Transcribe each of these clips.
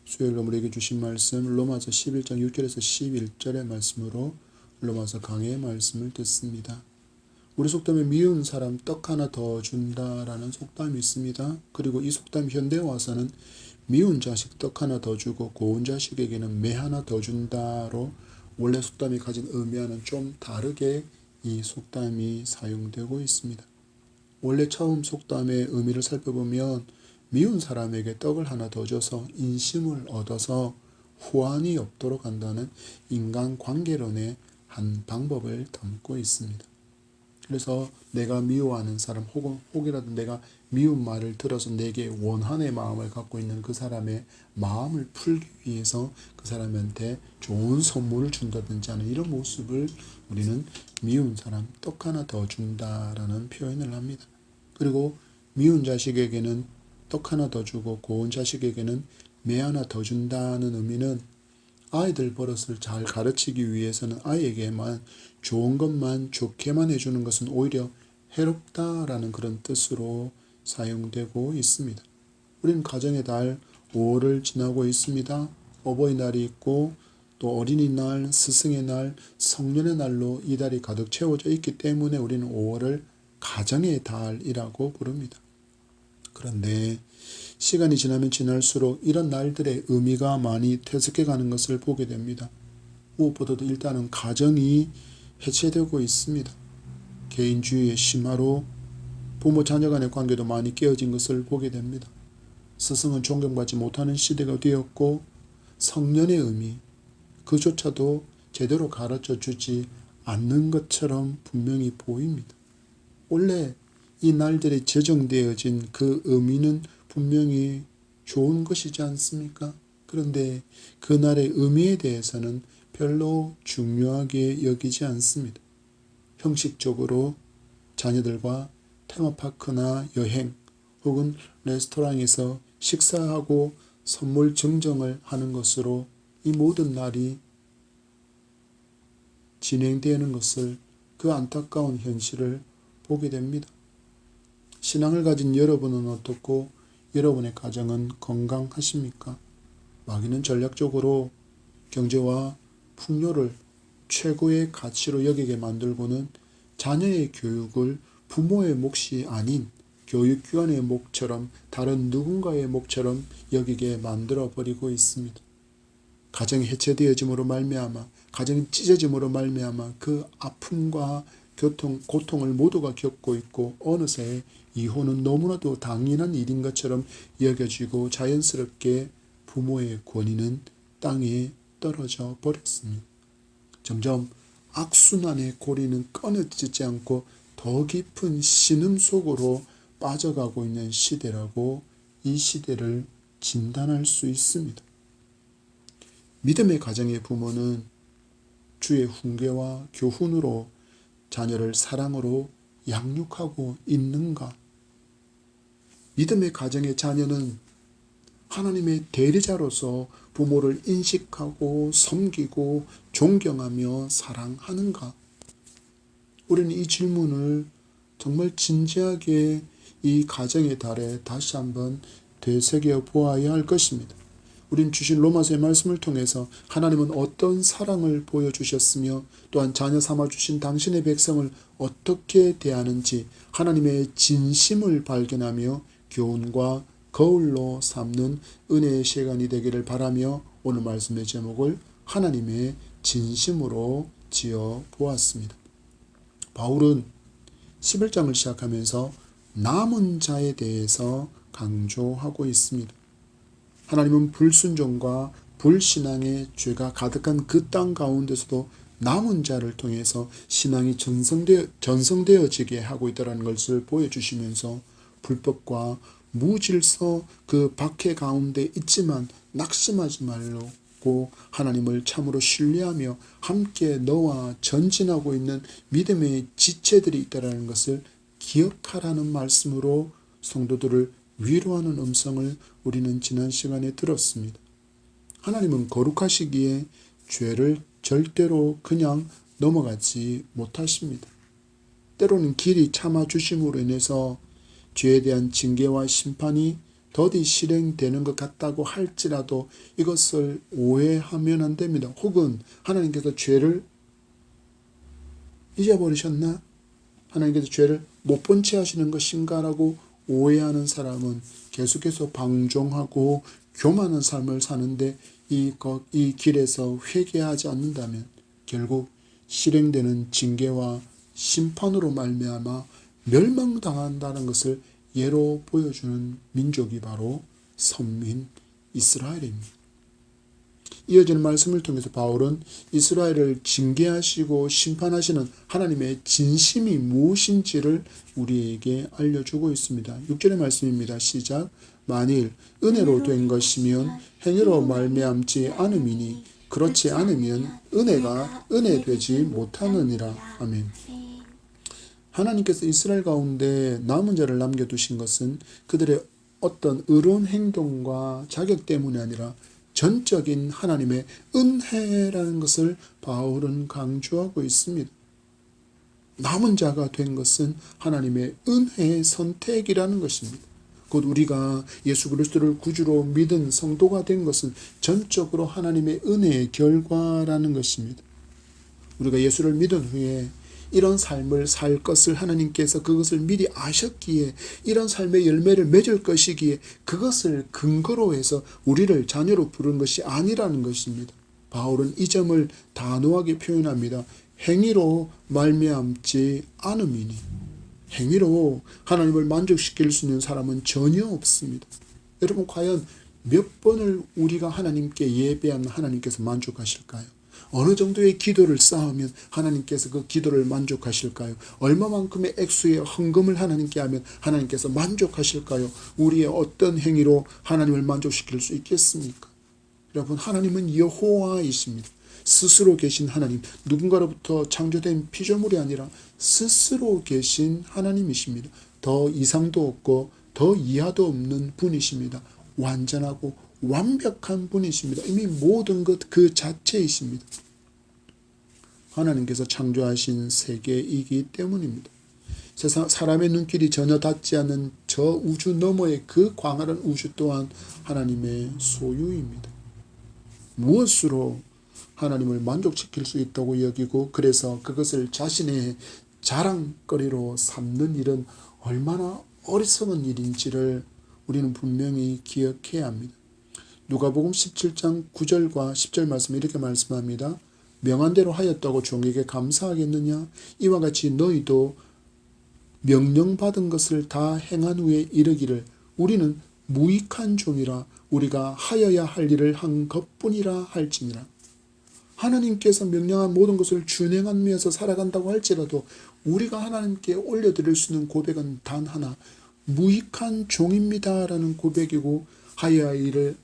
수요일로 우리에게 주신 말씀 로마서 11장 6절에서 11절의 말씀으로 로마서 강해의 말씀을 듣습니다. 우리 속담에 미운 사람 떡 하나 더 준다라는 속담이 있습니다. 그리고 이 속담 현대에 와서는 미운 자식 떡 하나 더 주고 고운 자식에게는 매 하나 더 준다로 원래 속담이 가진 의미와는 좀 다르게 이 속담이 사용되고 있습니다. 원래 처음 속담의 의미를 살펴보면 미운 사람에게 떡을 하나 더 줘서 인심을 얻어서 후환이 없도록 한다는 인간관계론의 한 방법을 담고 있습니다. 그래서 내가 미워하는 사람 혹이라도 내가 미운 말을 들어서 내게 원한의 마음을 갖고 있는 그 사람의 마음을 풀기 위해서 그 사람한테 좋은 선물을 준다든지 하는 이런 모습을 우리는 미운 사람 떡 하나 더 준다라는 표현을 합니다. 그리고 미운 자식에게는 떡 하나 더 주고 고운 자식에게는 매 하나 더 준다는 의미는 아이들 버릇을 잘 가르치기 위해서는 아이에게만 좋은 것만 좋게만 해주는 것은 오히려 해롭다라는 그런 뜻으로 사용되고 있습니다. 우리는 가정의 달 5월을 지나고 있습니다. 어버이날이 있고 또 어린이날, 스승의 날, 성년의 날로 이 달이 가득 채워져 있기 때문에 우리는 5월을 가정의 달이라고 부릅니다. 그런데 시간이 지나면 지날수록 이런 날들의 의미가 많이 퇴색해가는 것을 보게 됩니다. 무엇보다도 일단은 가정이 해체되고 있습니다. 개인주의의 심화로 부모 자녀 간의 관계도 많이 깨어진 것을 보게 됩니다. 스승은 존경받지 못하는 시대가 되었고 성년의 의미 그조차도 제대로 가르쳐 주지 않는 것처럼 분명히 보입니다. 원래 이 날들에 제정되어진 그 의미는 분명히 좋은 것이지 않습니까? 그런데 그날의 의미에 대해서는 별로 중요하게 여기지 않습니다. 형식적으로 자녀들과 테마파크나 여행 혹은 레스토랑에서 식사하고 선물 증정을 하는 것으로 이 모든 날이 진행되는 것을 그 안타까운 현실을 보게 됩니다. 신앙을 가진 여러분은 어떻고 여러분의 가정은 건강하십니까? 마귀는 전략적으로 경제와 풍요를 최고의 가치로 여기게 만들고는 자녀의 교육을 부모의 몫이 아닌 교육기관의 몫처럼 다른 누군가의 몫처럼 여기게 만들어버리고 있습니다. 가정이 해체되어짐으로 말미암아 가정이 찢어짐으로 말미암아 그 아픔과 고통을 모두가 겪고 있고 어느새 이혼은 너무나도 당연한 일인 것처럼 여겨지고 자연스럽게 부모의 권위는 땅에 떨어져 버렸습니다. 점점 악순환의 고리는 끊어지지 않고 더 깊은 신음 속으로 빠져가고 있는 시대라고 이 시대를 진단할 수 있습니다. 믿음의 가정의 부모는 주의 훈계와 교훈으로 자녀를 사랑으로 양육하고 있는가? 믿음의 가정의 자녀는 하나님의 대리자로서 부모를 인식하고 섬기고 존경하며 사랑하는가? 우리는 이 질문을 정말 진지하게 이 가정의 달에 다시 한번 되새겨 보아야 할 것입니다. 우린 주신 로마서의 말씀을 통해서 하나님은 어떤 사랑을 보여주셨으며 또한 자녀 삼아주신 당신의 백성을 어떻게 대하는지 하나님의 진심을 발견하며 교훈과 거울로 삼는 은혜의 시간이 되기를 바라며 오늘 말씀의 제목을 하나님의 진심으로 지어 보았습니다. 바울은 11장을 시작하면서 남은 자에 대해서 강조하고 있습니다. 하나님은 불순종과 불신앙의 죄가 가득한 그 땅 가운데서도 남은 자를 통해서 신앙이 전성되어지게 하고 있다는 것을 보여주시면서 불법과 무질서 그 박해 가운데 있지만 낙심하지 말고 하나님을 참으로 신뢰하며 함께 너와 전진하고 있는 믿음의 지체들이 있다는 것을 기억하라는 말씀으로 성도들을 위로하는 음성을 우리는 지난 시간에 들었습니다. 하나님은 거룩하시기에 죄를 절대로 그냥 넘어가지 못하십니다. 때로는 길이 참아주심으로 인해서 죄에 대한 징계와 심판이 더디 실행되는 것 같다고 할지라도 이것을 오해하면 안 됩니다. 혹은 하나님께서 죄를 잊어버리셨나? 하나님께서 죄를 못 본 채 하시는 것인가? 라고 오해하는 사람은 계속해서 방종하고 교만한 삶을 사는데 이 길에서 회개하지 않는다면 결국 실행되는 징계와 심판으로 말미암아 멸망당한다는 것을 예로 보여주는 민족이 바로 선민 이스라엘입니다. 이어지는 말씀을 통해서 바울은 이스라엘을 징계하시고 심판하시는 하나님의 진심이 무엇인지를 우리에게 알려주고 있습니다. 6절의 말씀입니다. 시작. 만일 은혜로 된 것이면 행위로 말미암지 않음이니 그렇지 않으면 은혜가 은혜 되지 못하느니라. 아멘. 하나님께서 이스라엘 가운데 남은 자를 남겨두신 것은 그들의 어떤 의로운 행동과 자격 때문이 아니라 전적인 하나님의 은혜라는 것을 바울은 강조하고 있습니다. 남은 자가 된 것은 하나님의 은혜의 선택이라는 것입니다. 곧 우리가 예수 그리스도를 구주로 믿은 성도가 된 것은 전적으로 하나님의 은혜의 결과라는 것입니다. 우리가 예수를 믿은 후에 이런 삶을 살 것을 하나님께서 그것을 미리 아셨기에 이런 삶의 열매를 맺을 것이기에 그것을 근거로 해서 우리를 자녀로 부른 것이 아니라는 것입니다. 바울은 이 점을 단호하게 표현합니다. 행위로 말미암지 않음이니. 행위로 하나님을 만족시킬 수 있는 사람은 전혀 없습니다. 여러분 과연 몇 번을 우리가 하나님께 예배하면 하나님께서 만족하실까요? 어느 정도의 기도를 쌓으면 하나님께서 그 기도를 만족하실까요? 얼마만큼의 액수의 헌금을 하나님께 하면 하나님께서 만족하실까요? 우리의 어떤 행위로 하나님을 만족시킬 수 있겠습니까? 여러분 하나님은 여호와이십니다. 스스로 계신 하나님, 누군가로부터 창조된 피조물이 아니라 스스로 계신 하나님이십니다. 더 이상도 없고 더 이하도 없는 분이십니다. 완전하고 완벽한 분이십니다. 이미 모든 것 그 자체이십니다. 하나님께서 창조하신 세계이기 때문입니다. 세상 사람의 눈길이 전혀 닿지 않는 저 우주 너머의 그 광활한 우주 또한 하나님의 소유입니다. 무엇으로 하나님을 만족시킬 수 있다고 여기고 그래서 그것을 자신의 자랑거리로 삼는 일은 얼마나 어리석은 일인지를 우리는 분명히 기억해야 합니다. 누가복음 17장 9절과 10절 말씀에 이렇게 말씀합니다. 명한 대로 하였다고 종에게 감사하겠느냐? 이와 같이 너희도 명령받은 것을 다 행한 후에 이르기를 우리는 무익한 종이라 우리가 하여야 할 일을 한 것뿐이라 할지니라. 하나님께서 명령한 모든 것을 준행하면서 살아간다고 할지라도 우리가 하나님께 올려드릴 수 있는 고백은 단 하나, 무익한 종입니다라는 고백이고 하여야 할 일을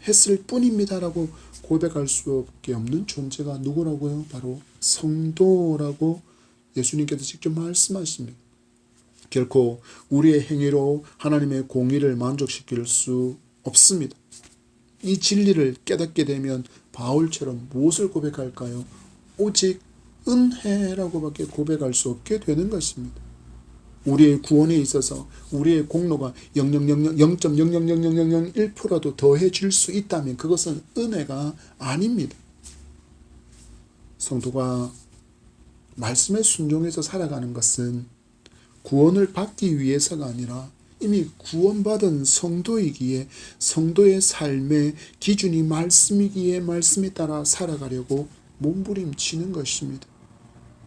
했을 뿐입니다라고 고백할 수밖에 없는 존재가 누구라고요? 바로 성도라고 예수님께서 직접 말씀하십니다. 결코 우리의 행위로 하나님의 공의를 만족시킬 수 없습니다. 이 진리를 깨닫게 되면 바울처럼 무엇을 고백할까요? 오직 은혜라고밖에 고백할 수 없게 되는 것입니다. 우리의 구원에 있어서 우리의 공로가 0.0000001%라도 더해질 수 있다면 그것은 은혜가 아닙니다. 성도가 말씀에 순종해서 살아가는 것은 구원을 받기 위해서가 아니라 이미 구원받은 성도이기에 성도의 삶의 기준이 말씀이기에 말씀에 따라 살아가려고 몸부림치는 것입니다.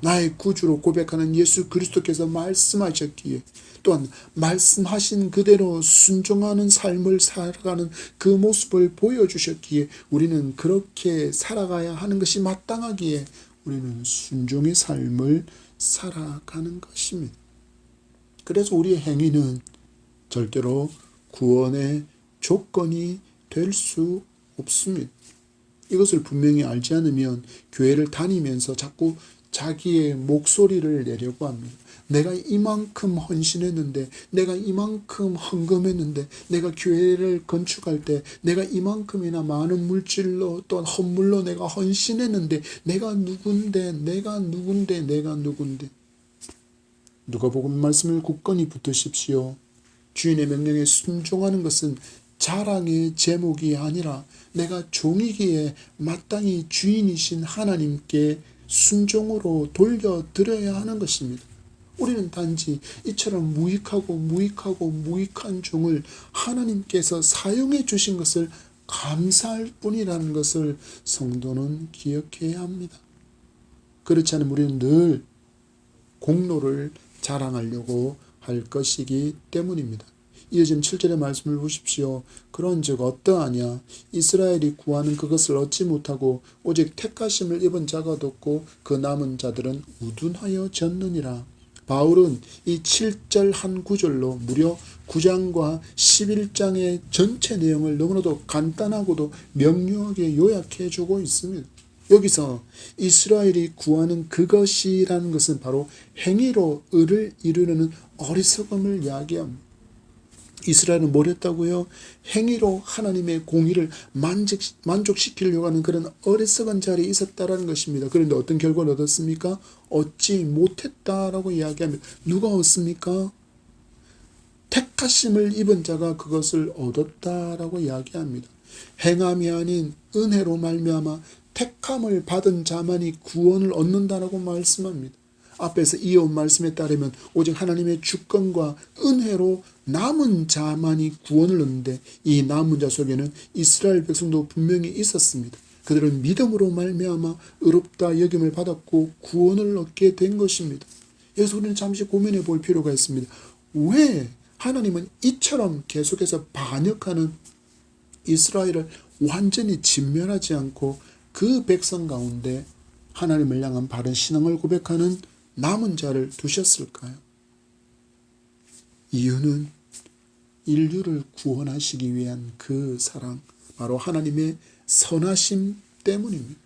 나의 구주로 고백하는 예수 그리스도께서 말씀하셨기에 또한 말씀하신 그대로 순종하는 삶을 살아가는 그 모습을 보여주셨기에 우리는 그렇게 살아가야 하는 것이 마땅하기에 우리는 순종의 삶을 살아가는 것입니다. 그래서 우리의 행위는 절대로 구원의 조건이 될 수 없습니다. 이것을 분명히 알지 않으면 교회를 다니면서 자꾸 자기의 목소리를 내려고 합니다. 내가 이만큼 헌신했는데, 내가 이만큼 헌금했는데, 내가 교회를 건축할 때 내가 이만큼이나 많은 물질로 또는 헌물로 내가 헌신했는데 내가 누군데. 누가복음 말씀을 굳건히 붙드십시오. 주인의 명령에 순종하는 것은 자랑의 제목이 아니라 내가 종이기에 마땅히 주인이신 하나님께 순종으로 돌려드려야 하는 것입니다. 우리는 단지 이처럼 무익한 종을 하나님께서 사용해 주신 것을 감사할 뿐이라는 것을 성도는 기억해야 합니다. 그렇지 않으면 우리는 늘 공로를 자랑하려고 할 것이기 때문입니다. 이어진 7절의 말씀을 보십시오. 그런즉 어떠하냐 이스라엘이 구하는 그것을 얻지 못하고 오직 택하심을 입은 자가 얻었고 그 남은 자들은 우둔하여 졌느니라. 바울은 이 7절 한 구절로 무려 9장과 11장의 전체 내용을 너무나도 간단하고도 명료하게 요약해 주고 있습니다. 여기서 이스라엘이 구하는 그것이라는 것은 바로 행위로 의를 이루려는 어리석음을 이야기합니다. 이스라엘은 뭘 했다고요? 행위로 하나님의 공의를 만족시키려고 하는 그런 어리석은 자리에 있었다라는 것입니다. 그런데 어떤 결과를 얻었습니까? 얻지 못했다라고 이야기합니다. 누가 얻습니까? 택하심을 입은 자가 그것을 얻었다라고 이야기합니다. 행함이 아닌 은혜로 말미암아 택함을 받은 자만이 구원을 얻는다라고 말씀합니다. 앞에서 이어온 말씀에 따르면 오직 하나님의 주권과 은혜로 남은 자만이 구원을 얻는데 이 남은 자 속에는 이스라엘 백성도 분명히 있었습니다. 그들은 믿음으로 말미암아 의롭다 여김을 받았고 구원을 얻게 된 것입니다. 여기서 우리는 잠시 고민해 볼 필요가 있습니다. 왜 하나님은 이처럼 계속해서 반역하는 이스라엘을 완전히 진멸하지 않고 그 백성 가운데 하나님을 향한 바른 신앙을 고백하는 남은 자를 두셨을까요? 이유는 인류를 구원하시기 위한 그 사랑, 바로 하나님의 선하심 때문입니다.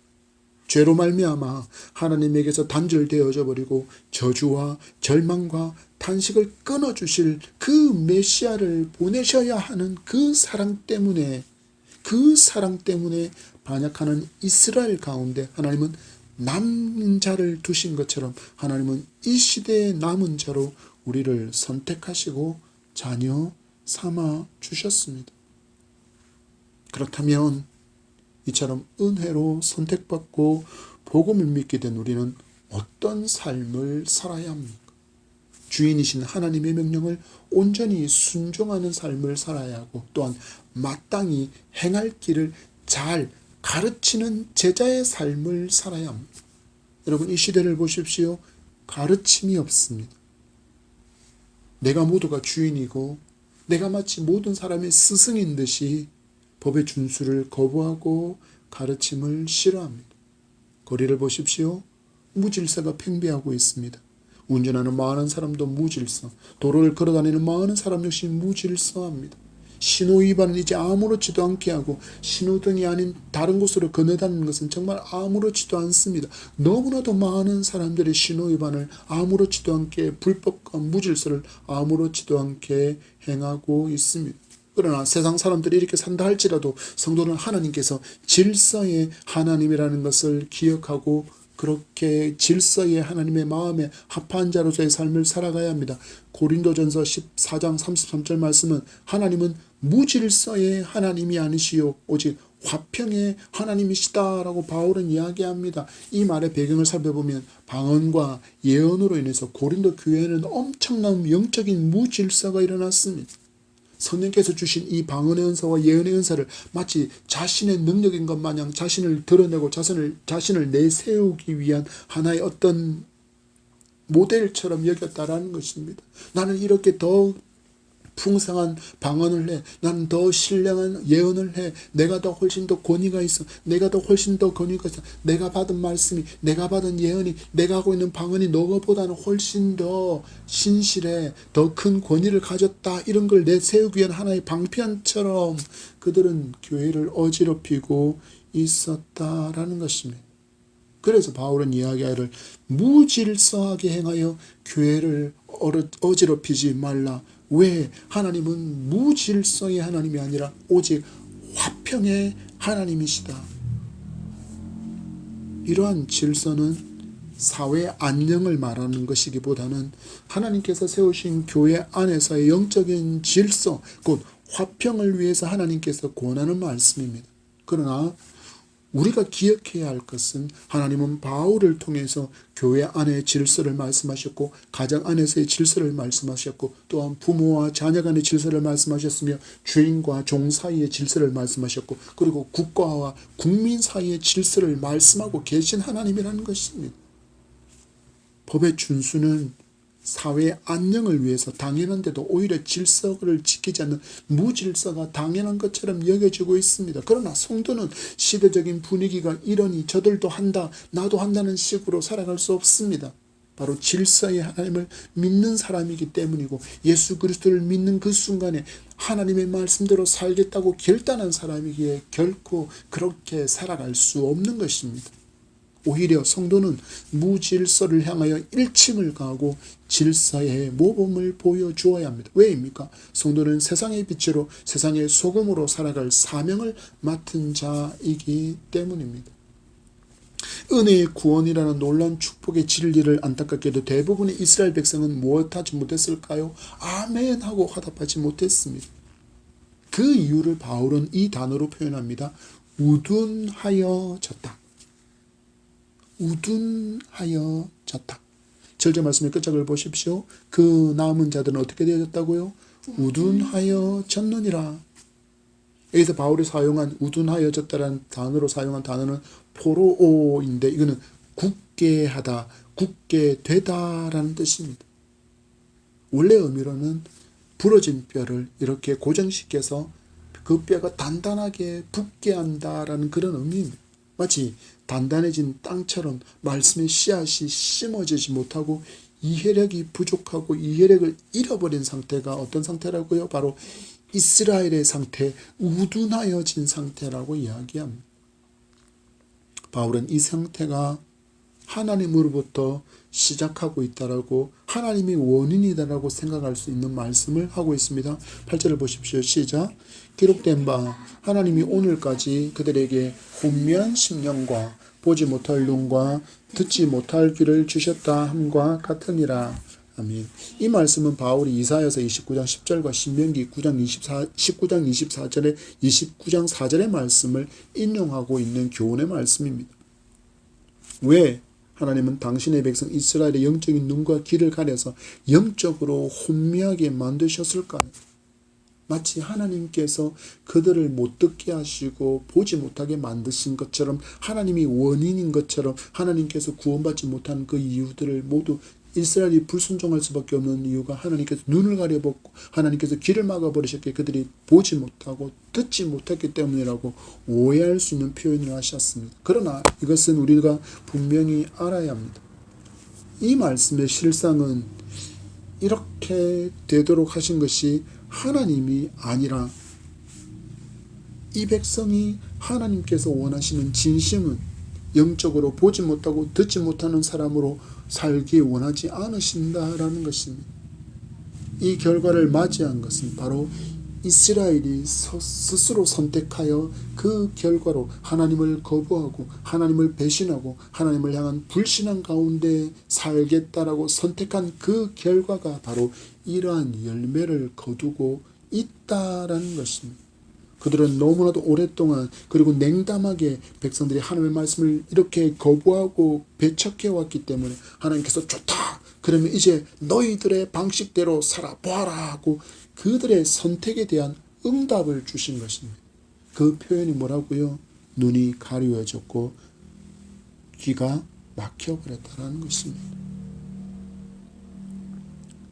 죄로 말미암아 하나님에게서 단절되어져 버리고 저주와 절망과 탄식을 끊어주실 그 메시아를 보내셔야 하는 그 사랑 때문에 반역하는 이스라엘 가운데 하나님은 남은 자를 두신 것처럼 하나님은 이 시대의 남은 자로 우리를 선택하시고 자녀 삼아 주셨습니다. 그렇다면 이처럼 은혜로 선택받고 복음을 믿게 된 우리는 어떤 삶을 살아야 합니까? 주인이신 하나님의 명령을 온전히 순종하는 삶을 살아야 하고 또한 마땅히 행할 길을 잘 가르치는 제자의 삶을 살아야 합니다. 여러분 이 시대를 보십시오. 가르침이 없습니다. 내가 모두가 주인이고 내가 마치 모든 사람의 스승인 듯이 법의 준수를 거부하고 가르침을 싫어합니다. 거리를 보십시오. 무질서가 팽배하고 있습니다. 운전하는 많은 사람도 무질서, 도로를 걸어다니는 많은 사람 역시 무질서합니다. 신호 위반은 이제 아무렇지도 않게 하고 신호등이 아닌 다른 곳으로 건너다니는 것은 정말 아무렇지도 않습니다. 너무나도 많은 사람들이 신호 위반을 아무렇지도 않게 불법과 무질서를 아무렇지도 않게 행하고 있습니다. 그러나 세상 사람들이 이렇게 산다 할지라도 성도는 하나님께서 질서의 하나님이라는 것을 기억하고 그렇게 질서의 하나님의 마음에 합한 자로서의 삶을 살아가야 합니다. 고린도전서 14장 33절 말씀은 하나님은 무질서의 하나님이 아니시요 오직 화평의 하나님이시다라고 바울은 이야기합니다. 이 말의 배경을 살펴보면 방언과 예언으로 인해서 고린도 교회에는 엄청난 영적인 무질서가 일어났습니다. 성령께서 주신 이 방언의 은사와 예언의 은사를 마치 자신의 능력인 것 마냥 자신을 드러내고 자신을 내세우기 위한 하나의 어떤 모델처럼 여겼다라는 것입니다. 나는 이렇게 더 풍성한 방언을 해. 나는 더 신령한 예언을 해. 내가 더 훨씬 더 권위가 있어. 내가 더 훨씬 더 권위가 있어. 내가 받은 말씀이, 내가 받은 예언이, 내가 하고 있는 방언이 너보다는 훨씬 더 신실해. 더 큰 권위를 가졌다. 이런 걸 내세우기 위한 하나의 방편처럼 그들은 교회를 어지럽히고 있었다라는 것입니다. 그래서 바울은 이야기하기를 무질서하게 행하여 교회를 어지럽히지 말라. 왜? 하나님은 무질서의 하나님이 아니라 오직 화평의 하나님이시다. 이러한 질서는 사회 안녕을 말하는 것이기보다는 하나님께서 세우신 교회 안에서의 영적인 질서, 곧 화평을 위해서 하나님께서 권하는 말씀입니다. 그러나 우리가 기억해야 할 것은 하나님은 바울을 통해서 교회 안의 질서를 말씀하셨고 가정 안에서의 질서를 말씀하셨고 또한 부모와 자녀 간의 질서를 말씀하셨으며 주인과 종 사이의 질서를 말씀하셨고 그리고 국가와 국민 사이의 질서를 말씀하고 계신 하나님이라는 것입니다. 법의 준수는 사회의 안녕을 위해서 당연한데도 오히려 질서를 지키지 않는 무질서가 당연한 것처럼 여겨지고 있습니다. 그러나 성도는 시대적인 분위기가 이러니 저들도 한다, 나도 한다는 식으로 살아갈 수 없습니다. 바로 질서의 하나님을 믿는 사람이기 때문이고 예수 그리스도를 믿는 그 순간에 하나님의 말씀대로 살겠다고 결단한 사람이기에 결코 그렇게 살아갈 수 없는 것입니다. 오히려 성도는 무질서를 향하여 일침을 가하고 질서의 모범을 보여주어야 합니다. 왜입니까? 성도는 세상의 빛으로 세상의 소금으로 살아갈 사명을 맡은 자이기 때문입니다. 은혜의 구원이라는 놀라운 축복의 진리를 안타깝게도 대부분의 이스라엘 백성은 무엇하지 못했을까요? 아멘 하고 화답하지 못했습니다. 그 이유를 바울은 이 단어로 표현합니다. 우둔하여졌다. 우둔하여졌다. 7절 말씀의 끝장을 보십시오. 그 남은 자들은 어떻게 되어졌다고요? 우둔하여졌느니라. 여기서 바울이 사용한 우둔하여졌다라는 단어로 사용한 단어는 포로오인데 이거는 굳게 하다, 굳게 되다라는 뜻입니다. 원래 의미로는 부러진 뼈를 이렇게 고정시켜서 그 뼈가 단단하게 붙게 한다라는 그런 의미입니다. 마치 단단해진 땅처럼 말씀의 씨앗이 심어지지 못하고 이해력이 부족하고 이해력을 잃어버린 상태가 어떤 상태라고요? 바로 이스라엘의 상태, 우둔하여진 상태라고 이야기합니다. 바울은 이 상태가 하나님으로부터 시작하고 있다라고 하나님이 원인이다라고 생각할 수 있는 말씀을 하고 있습니다. 8절을 보십시오. 시작. 기록된 바 하나님이 오늘까지 그들에게 혼미한 심령과 보지 못할 눈과 듣지 못할 귀를 주셨다 함과 같으니라. 아멘. 이 말씀은 바울이 이사야서 29장 10절과 신명기 19장 24절에 29장 4절의 말씀을 인용하고 있는 교훈의 말씀입니다. 왜 하나님은 당신의 백성 이스라엘의 영적인 눈과 귀를 가려서 영적으로 혼미하게 만드셨을까요? 마치 하나님께서 그들을 못 듣게 하시고 보지 못하게 만드신 것처럼 하나님이 원인인 것처럼 하나님께서 구원받지 못한 그 이유들을 모두 이스라엘이 불순종할 수밖에 없는 이유가 하나님께서 눈을 가려버리고 하나님께서 귀를 막아버리셨기에 그들이 보지 못하고 듣지 못했기 때문이라고 오해할 수 있는 표현을 하셨습니다. 그러나 이것은 우리가 분명히 알아야 합니다. 이 말씀의 실상은 이렇게 되도록 하신 것이 하나님이 아니라 이 백성이 하나님께서 원하시는 진심은 영적으로 보지 못하고 듣지 못하는 사람으로 살기 원하지 않으신다라는 것입니다. 이 결과를 맞이한 것은 바로 이스라엘이 스스로 선택하여 그 결과로 하나님을 거부하고 하나님을 배신하고 하나님을 향한 불신앙 가운데 살겠다라고 선택한 그 결과가 바로 이러한 열매를 거두고 있다라는 것입니다. 그들은 너무나도 오랫동안 그리고 냉담하게 백성들이 하나님의 말씀을 이렇게 거부하고 배척해왔기 때문에 하나님께서 좋다, 그러면 이제 너희들의 방식대로 살아보아라 하고 그들의 선택에 대한 응답을 주신 것입니다. 그 표현이 뭐라고요? 눈이 가려워졌고 귀가 막혀버렸다는 것입니다.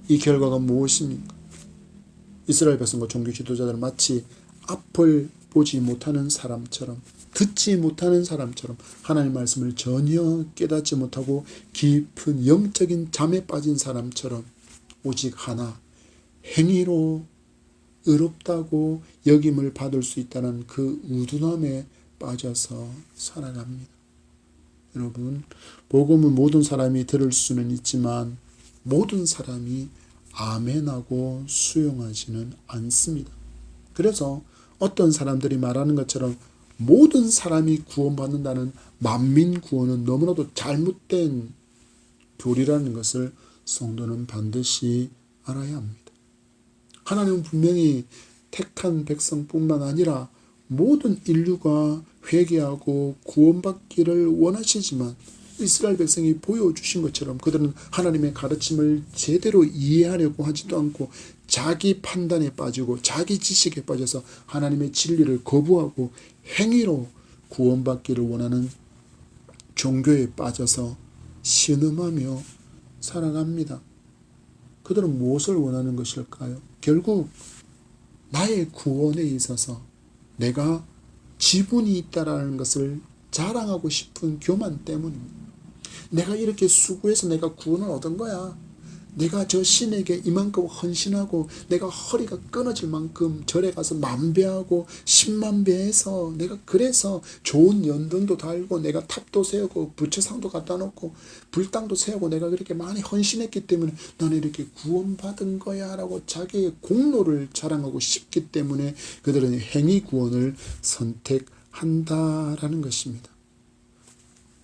이 결과가 무엇입니까? 이스라엘 백성과 종교 지도자들은 마치 앞을 보지 못하는 사람처럼 듣지 못하는 사람처럼 하나님의 말씀을 전혀 깨닫지 못하고 깊은 영적인 잠에 빠진 사람처럼 오직 하나, 행위로 의롭다고 여김을 받을 수 있다는 그 우둔함에 빠져서 살아갑니다. 여러분, 복음은 모든 사람이 들을 수는 있지만 모든 사람이 아멘하고 수용하지는 않습니다. 그래서 어떤 사람들이 말하는 것처럼 모든 사람이 구원받는다는 만민 구원은 너무나도 잘못된 교리라는 것을 성도는 반드시 알아야 합니다. 하나님은 분명히 택한 백성뿐만 아니라 모든 인류가 회개하고 구원받기를 원하시지만 이스라엘 백성이 보여주신 것처럼 그들은 하나님의 가르침을 제대로 이해하려고 하지도 않고 자기 판단에 빠지고 자기 지식에 빠져서 하나님의 진리를 거부하고 행위로 구원받기를 원하는 종교에 빠져서 신음하며 살아갑니다. 그들은 무엇을 원하는 것일까요? 결국 나의 구원에 있어서 내가 지분이 있다라는 것을 자랑하고 싶은 교만 때문입니다. 내가 이렇게 수고해서 내가 구원을 얻은 거야. 내가 저 신에게 이만큼 헌신하고 내가 허리가 끊어질 만큼 절에 가서 만배하고 10만 배해서 내가 그래서 좋은 연등도 달고 내가 탑도 세우고 부처상도 갖다 놓고 불당도 세우고 내가 그렇게 많이 헌신했기 때문에 나는 이렇게 구원받은 거야 라고 자기의 공로를 자랑하고 싶기 때문에 그들은 행위 구원을 선택한다라는 것입니다.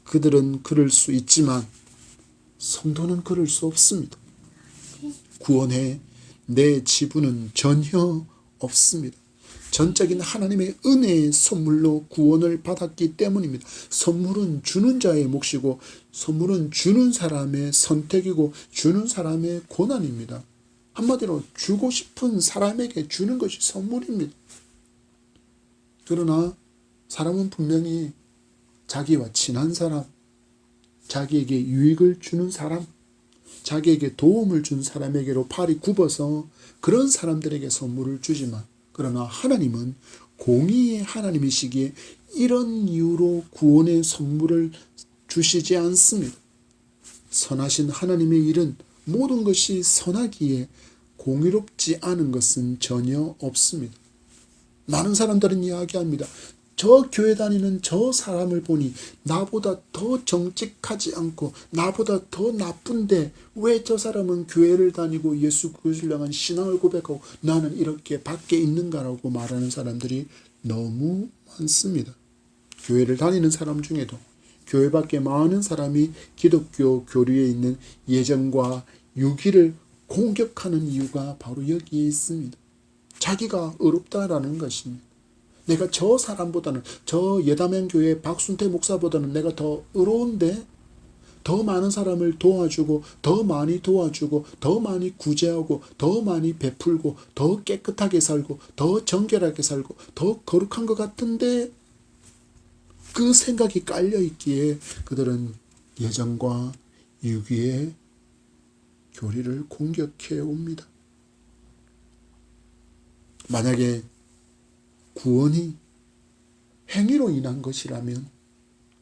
그들은 그럴 수 있지만 성도는 그럴 수 없습니다. 구원에 내 지분은 전혀 없습니다. 전적인 하나님의 은혜의 선물로 구원을 받았기 때문입니다. 선물은 주는 자의 몫이고 선물은 주는 사람의 선택이고 주는 사람의 고난입니다. 한마디로 주고 싶은 사람에게 주는 것이 선물입니다. 그러나 사람은 분명히 자기와 친한 사람, 자기에게 유익을 주는 사람, 자기에게 도움을 준 사람에게로 팔이 굽어서 그런 사람들에게 선물을 주지만 그러나 하나님은 공의의 하나님이시기에 이런 이유로 구원의 선물을 주시지 않습니다. 선하신 하나님의 일은 모든 것이 선하기에 공의롭지 않은 것은 전혀 없습니다. 많은 사람들은 이야기합니다. 저 교회 다니는 저 사람을 보니 나보다 더 정직하지 않고 나보다 더 나쁜데 왜 저 사람은 교회를 다니고 예수 그리스도를 향한 신앙을 고백하고 나는 이렇게 밖에 있는가라고 말하는 사람들이 너무 많습니다. 교회를 다니는 사람 중에도 교회 밖에 많은 사람이 기독교 교리에 있는 예정과 유기를 공격하는 이유가 바로 여기에 있습니다. 자기가 의롭다라는 것입니다. 내가 저 사람보다는 저 예담양 교회 박순태 목사보다는 내가 더 의로운데 더 많은 사람을 도와주고 더 많이 도와주고 더 많이 구제하고 더 많이 베풀고 더 깨끗하게 살고 더 정결하게 살고 더 거룩한 것 같은데 그 생각이 깔려있기에 그들은 예정과 유기의 교리를 공격해 옵니다. 만약에 구원이 행위로 인한 것이라면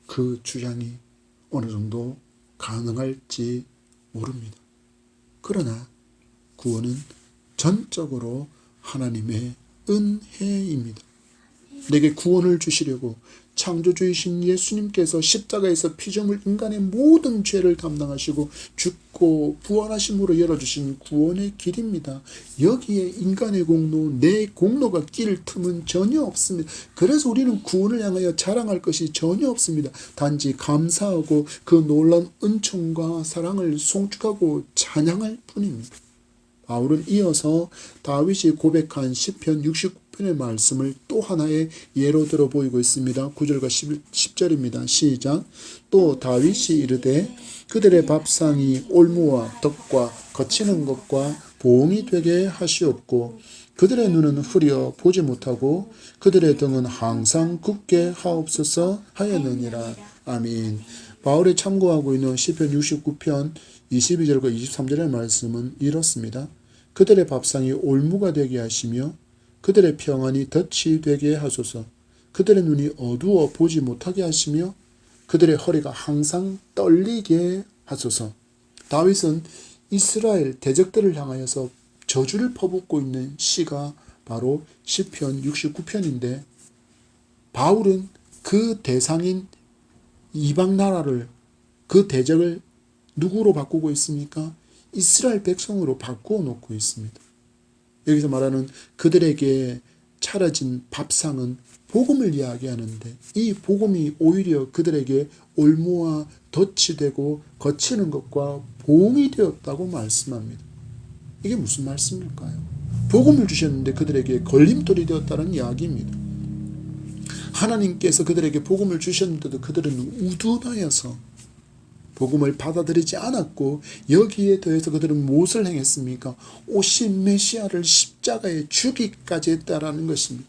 그 주장이 어느 정도 가능할지 모릅니다. 그러나 구원은 전적으로 하나님의 은혜입니다. 내게 구원을 주시려고 창조주이신 예수님께서 십자가에서 피조물 인간의 모든 죄를 담당하시고 죽고 부활하심으로 열어주신 구원의 길입니다. 여기에 인간의 공로, 내 공로가 낄 틈은 전혀 없습니다. 그래서 우리는 구원을 향하여 자랑할 것이 전혀 없습니다. 단지 감사하고 그 놀라운 은총과 사랑을 송축하고 찬양할 뿐입니다. 바울은 이어서 다윗이 고백한 시편 69편의 말씀을 또 하나의 예로 들어 보이고 있습니다. 9절과 10절입니다. 시작. 또 다윗이 이르되 그들의 밥상이 올무와 덕과 거치는 것과 보응이 되게 하시옵고 그들의 눈은 흐려 보지 못하고 그들의 등은 항상 굳게 하옵소서 하였느니라. 아멘. 바울이 참고하고 있는 시편 69편 22절과 23절의 말씀은 이렇습니다. 그들의 밥상이 올무가 되게 하시며 그들의 평안이 덫이 되게 하소서. 그들의 눈이 어두워 보지 못하게 하시며 그들의 허리가 항상 떨리게 하소서. 다윗은 이스라엘 대적들을 향하여서 저주를 퍼붓고 있는 시가 바로 시편 69편인데 바울은 그 대상인 이방 나라를 그 대적을 누구로 바꾸고 있습니까? 이스라엘 백성으로 바꾸어 놓고 있습니다. 여기서 말하는 그들에게 차려진 밥상은 복음을 이야기하는데 이 복음이 오히려 그들에게 올무와 덫이 되고 거치는 것과 봉이 되었다고 말씀합니다. 이게 무슨 말씀일까요? 복음을 주셨는데 그들에게 걸림돌이 되었다는 이야기입니다. 하나님께서 그들에게 복음을 주셨는데도 그들은 우둔하여서 복음을 받아들이지 않았고, 여기에 더해서 그들은 무엇을 행했습니까? 오신 메시아를 십자가에 죽이기까지 했다라는 것입니다.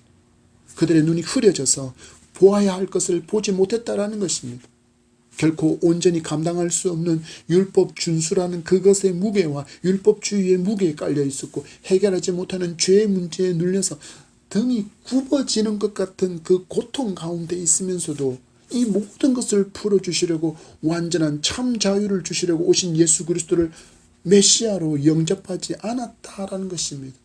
그들의 눈이 흐려져서 보아야 할 것을 보지 못했다라는 것입니다. 결코 온전히 감당할 수 없는 율법 준수라는 그것의 무게와 율법주의의 무게에 깔려 있었고, 해결하지 못하는 죄의 문제에 눌려서 등이 굽어지는 것 같은 그 고통 가운데 있으면서도 이 모든 것을 풀어주시려고, 완전한 참 자유를 주시려고 오신 예수 그리스도를 메시아로 영접하지 않았다라는 것입니다.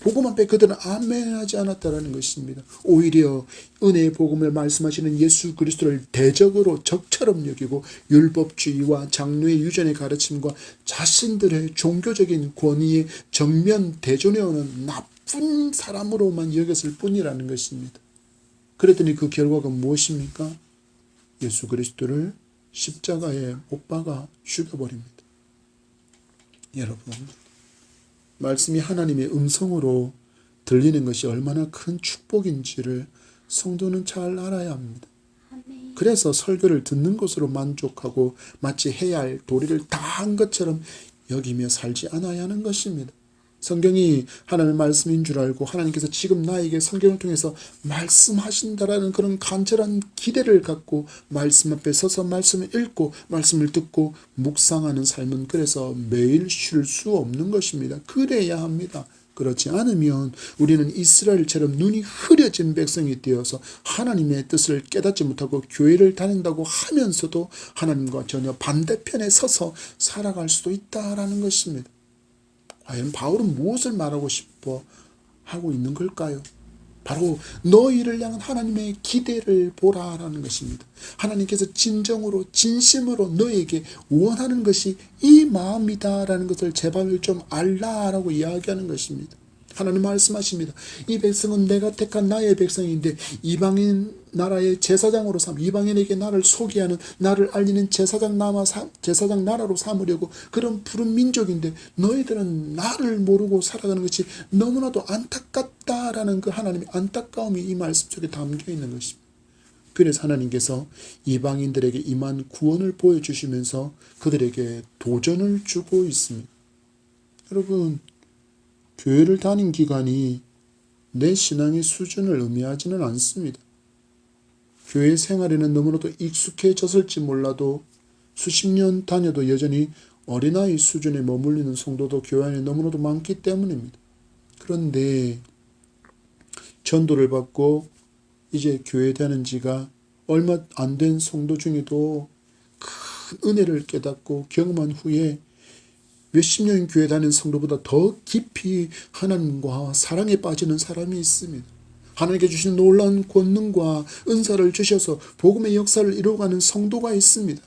복음 앞에 그들은 아멘하지 않았다라는 것입니다. 오히려 은혜의 복음을 말씀하시는 예수 그리스도를 대적으로, 적처럼 여기고 율법주의와 장로의 유전의 가르침과 자신들의 종교적인 권위에 정면 대존해오는 나쁜 사람으로만 여겼을 뿐이라는 것입니다. 그랬더니 그 결과가 무엇입니까? 예수 그리스도를 십자가에 못 박아 죽여버립니다. 여러분, 말씀이 하나님의 음성으로 들리는 것이 얼마나 큰 축복인지를 성도는 잘 알아야 합니다. 그래서 설교를 듣는 것으로 만족하고 마치 해야 할 도리를 다 한 것처럼 여기며 살지 않아야 하는 것입니다. 성경이 하나님의 말씀인 줄 알고 하나님께서 지금 나에게 성경을 통해서 말씀하신다라는 그런 간절한 기대를 갖고 말씀 앞에 서서 말씀을 읽고 말씀을 듣고 묵상하는 삶은 그래서 매일 쉴 수 없는 것입니다. 그래야 합니다. 그렇지 않으면 우리는 이스라엘처럼 눈이 흐려진 백성이 되어서 하나님의 뜻을 깨닫지 못하고 교회를 다닌다고 하면서도 하나님과 전혀 반대편에 서서 살아갈 수도 있다라는 것입니다. 과연 바울은 무엇을 말하고 싶어 하고 있는 걸까요? 바로 너희를 향한 하나님의 기대를 보라라는 것입니다. 하나님께서 진정으로 진심으로 너에게 원하는 것이 이 마음이다라는 것을 제발 좀 알라라고 이야기하는 것입니다. 하나님 말씀하십니다. 이 백성은 내가 택한 나의 백성인데 이방인 나라의 제사장으로 이방인에게 나를 소개하는, 나를 알리는 제사장 나라로 삼으려고 그런 푸른 민족인데 너희들은 나를 모르고 살아가는 것이 너무나도 안타깝다라는 그 하나님의 안타까움이 이 말씀 속에 담겨 있는 것입니다. 그래서 하나님께서 이방인들에게 임한 구원을 보여주시면서 그들에게 도전을 주고 있습니다. 여러분, 교회를 다닌 기간이 내 신앙의 수준을 의미하지는 않습니다. 교회 생활에는 너무나도 익숙해졌을지 몰라도 수십 년 다녀도 여전히 어린아이 수준에 머물리는 성도도 교회 안에 너무나도 많기 때문입니다. 그런데 전도를 받고 이제 교회 다닌 지가 얼마 안 된 성도 중에도 큰 은혜를 깨닫고 경험한 후에 몇십 년 교회 다니는 성도보다 더 깊이 하나님과 사랑에 빠지는 사람이 있습니다. 하나님께 주신 놀라운 권능과 은사를 주셔서 복음의 역사를 이루어가는 성도가 있습니다.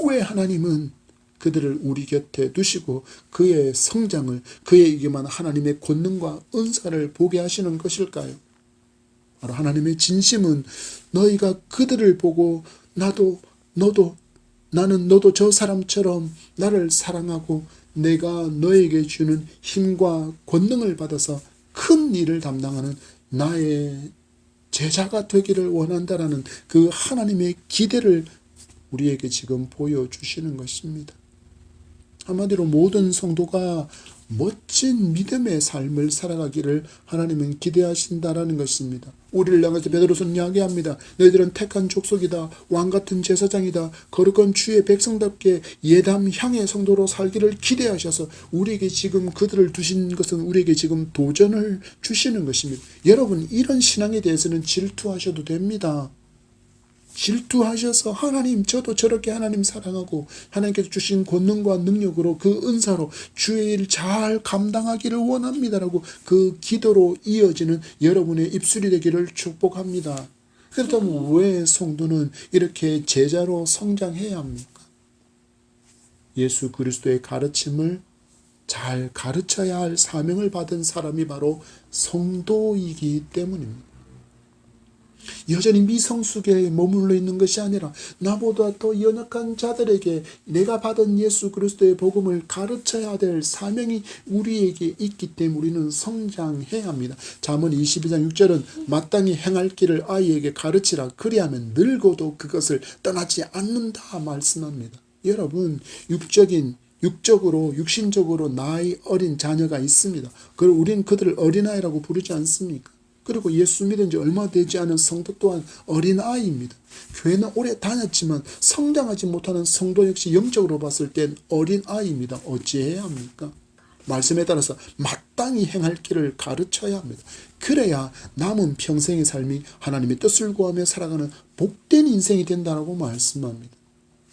왜 하나님은 그들을 우리 곁에 두시고 그의 성장을, 그에게만 하나님의 권능과 은사를 보게 하시는 것일까요? 바로 하나님의 진심은 너희가 그들을 보고 나는 너도 저 사람처럼 나를 사랑하고 내가 너에게 주는 힘과 권능을 받아서 큰 일을 담당하는 나의 제자가 되기를 원한다라는 그 하나님의 기대를 우리에게 지금 보여주시는 것입니다. 한마디로 모든 성도가 멋진 믿음의 삶을 살아가기를 하나님은 기대하신다라는 것입니다. 우리를 향해서 베드로서는 이야기합니다. 너희들은 택한 족속이다. 왕같은 제사장이다. 거룩한 주의 백성답게 예담 향의 성도로 살기를 기대하셔서 우리에게 지금 그들을 두신 것은 우리에게 지금 도전을 주시는 것입니다. 여러분, 이런 신앙에 대해서는 질투하셔도 됩니다. 질투하셔서 하나님, 저도 저렇게 하나님 사랑하고 하나님께서 주신 권능과 능력으로 그 은사로 주의 일 잘 감당하기를 원합니다라고 그 기도로 이어지는 여러분의 입술이 되기를 축복합니다. 그렇다면 왜 성도는 이렇게 제자로 성장해야 합니까? 예수 그리스도의 가르침을 잘 가르쳐야 할 사명을 받은 사람이 바로 성도이기 때문입니다. 여전히 미성숙에 머물러 있는 것이 아니라 나보다 더 연약한 자들에게 내가 받은 예수 그리스도의 복음을 가르쳐야 될 사명이 우리에게 있기 때문에 우리는 성장해야 합니다. 잠언 22장 6절은 마땅히 행할 길을 아이에게 가르치라. 그리하면 늙어도 그것을 떠나지 않는다 말씀합니다. 여러분, 육신적으로 나이 어린 자녀가 있습니다. 그리고 우리는 그들을 어린아이라고 부르지 않습니까? 그리고 예수 믿은 지 얼마 되지 않은 성도 또한 어린아이입니다. 교회는 오래 다녔지만 성장하지 못하는 성도 역시 영적으로 봤을 땐 어린아이입니다. 어찌해야 합니까? 말씀에 따라서 마땅히 행할 길을 가르쳐야 합니다. 그래야 남은 평생의 삶이 하나님의 뜻을 구하며 살아가는 복된 인생이 된다고 말씀합니다.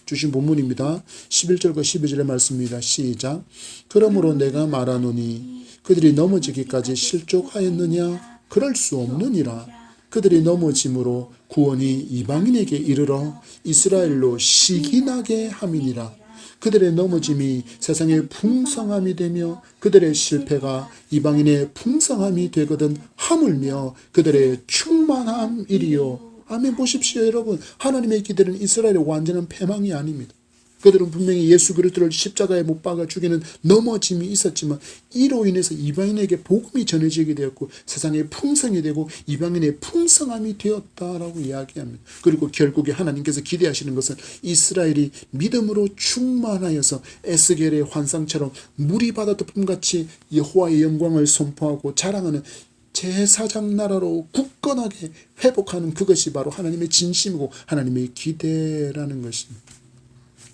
주신 본문입니다. 11절과 12절의 말씀입니다. 시작. 그러므로 내가 말하노니 그들이 넘어지기까지 실족하였느냐? 그럴 수 없느니라. 그들이 넘어짐으로 구원이 이방인에게 이르러 이스라엘로 시기나게 함이니라. 그들의 넘어짐이 세상의 풍성함이 되며 그들의 실패가 이방인의 풍성함이 되거든 하물며 그들의 충만함이리요. 아멘. 보십시오 여러분, 하나님의 기대는 이스라엘의 완전한 패망이 아닙니다. 그들은 분명히 예수 그리스도를 십자가에 못 박아 죽이는 넘어짐이 있었지만 이로 인해서 이방인에게 복음이 전해지게 되었고 세상의 풍성이 되고 이방인의 풍성함이 되었다라고 이야기합니다. 그리고 결국에 하나님께서 기대하시는 것은 이스라엘이 믿음으로 충만하여서 에스겔의 환상처럼 물이 바다 덮음같이 여호와의 영광을 선포하고 자랑하는 제사장 나라로 굳건하게 회복하는 그것이 바로 하나님의 진심이고 하나님의 기대라는 것입니다.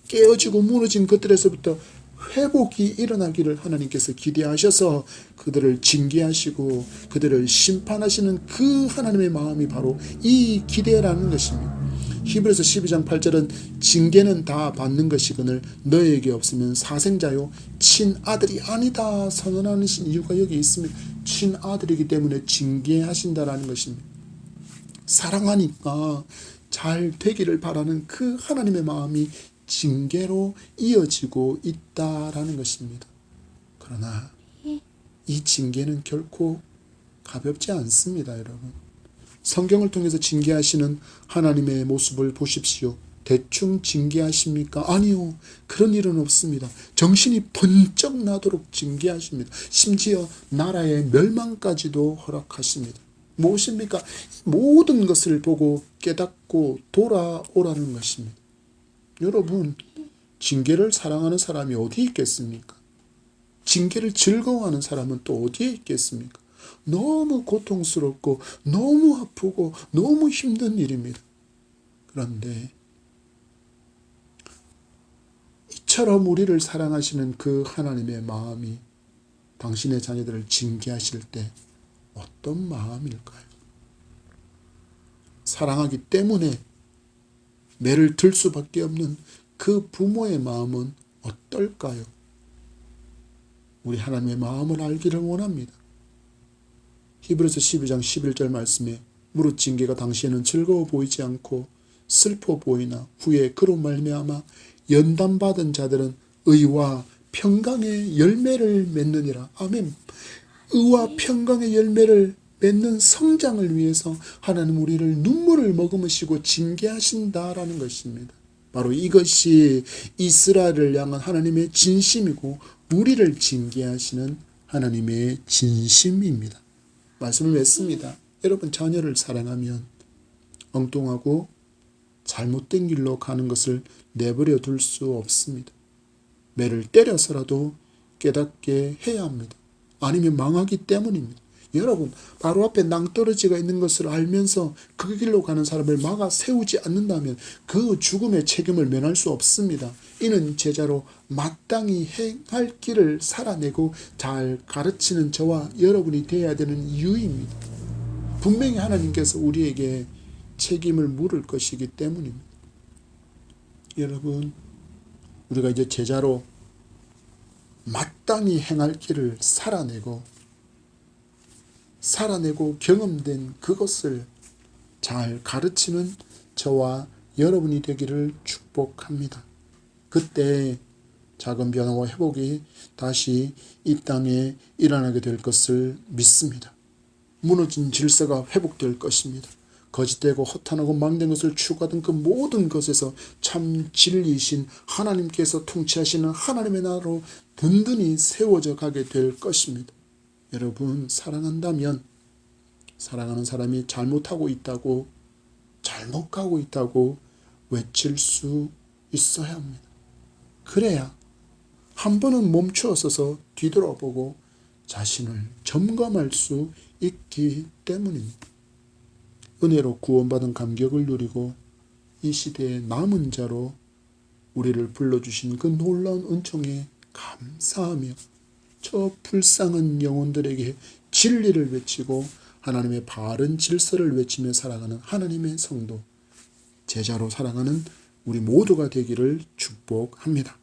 깨어지고 무너진 것들에서부터 회복이 일어나기를 하나님께서 기대하셔서 그들을 징계하시고 그들을 심판하시는 그 하나님의 마음이 바로 이 기대라는 것입니다. 히브리서 12장 8절은 징계는 다 받는 것이거늘 너에게 없으면 사생자요 친아들이 아니다 선언하는 이유가 여기 있습니다. 친아들이기 때문에 징계하신다라는 것입니다. 사랑하니까 잘 되기를 바라는 그 하나님의 마음이 징계로 이어지고 있다라는 것입니다. 그러나 이 징계는 결코 가볍지 않습니다, 여러분. 성경을 통해서 징계하시는 하나님의 모습을 보십시오. 대충 징계하십니까? 아니요. 그런 일은 없습니다. 정신이 번쩍 나도록 징계하십니다. 심지어 나라의 멸망까지도 허락하십니다. 무엇입니까? 모든 것을 보고 깨닫고 돌아오라는 것입니다. 여러분, 징계를 사랑하는 사람이 어디 있겠습니까? 징계를 즐거워하는 사람은 또 어디에 있겠습니까? 너무 고통스럽고 너무 아프고 너무 힘든 일입니다. 그런데 이처럼 우리를 사랑하시는 그 하나님의 마음이 당신의 자녀들을 징계하실 때 어떤 마음일까요? 사랑하기 때문에 매를 들 수밖에 없는 그 부모의 마음은 어떨까요? 우리 하나님의 마음을 알기를 원합니다. 히브리서 12장 11절 말씀에 무릇 징계가 당시에는 즐거워 보이지 않고 슬퍼 보이나 후에 그로 말미암아 연단받은 자들은 의와 평강의 열매를 맺느니라. 아멘. 의와 평강의 열매를 맺는 성장을 위해서 하나님 우리를 눈물을 머금으시고 징계하신다라는 것입니다. 바로 이것이 이스라엘을 향한 하나님의 진심이고 우리를 징계하시는 하나님의 진심입니다. 말씀을 맺습니다. 여러분, 자녀를 사랑하면 엉뚱하고 잘못된 길로 가는 것을 내버려 둘 수 없습니다. 매를 때려서라도 깨닫게 해야 합니다. 아니면 망하기 때문입니다. 여러분, 바로 앞에 낭떠러지가 있는 것을 알면서 그 길로 가는 사람을 막아 세우지 않는다면 그 죽음의 책임을 면할 수 없습니다. 이는 제자로 마땅히 행할 길을 살아내고 잘 가르치는 저와 여러분이 되어야 되는 이유입니다. 분명히 하나님께서 우리에게 책임을 물을 것이기 때문입니다. 여러분, 우리가 이제 제자로 마땅히 행할 길을 살아내고 경험된 그것을 잘 가르치는 저와 여러분이 되기를 축복합니다. 그때 작은 변화와 회복이 다시 이 땅에 일어나게 될 것을 믿습니다. 무너진 질서가 회복될 것입니다. 거짓되고 허탄하고 망된 것을 추구하던 그 모든 것에서 참 진리이신 하나님께서 통치하시는 하나님의 나라로 든든히 세워져 가게 될 것입니다. 여러분, 사랑한다면 사랑하는 사람이 잘못하고 있다고, 잘못 가고 있다고 외칠 수 있어야 합니다. 그래야 한 번은 멈추어서서 뒤돌아보고 자신을 점검할 수 있기 때문입니다. 은혜로 구원받은 감격을 누리고 이 시대의 남은 자로 우리를 불러주신 그 놀라운 은총에 감사하며 저 불쌍한 영혼들에게 진리를 외치고 하나님의 바른 질서를 외치며 살아가는 하나님의 성도, 제자로 살아가는 우리 모두가 되기를 축복합니다.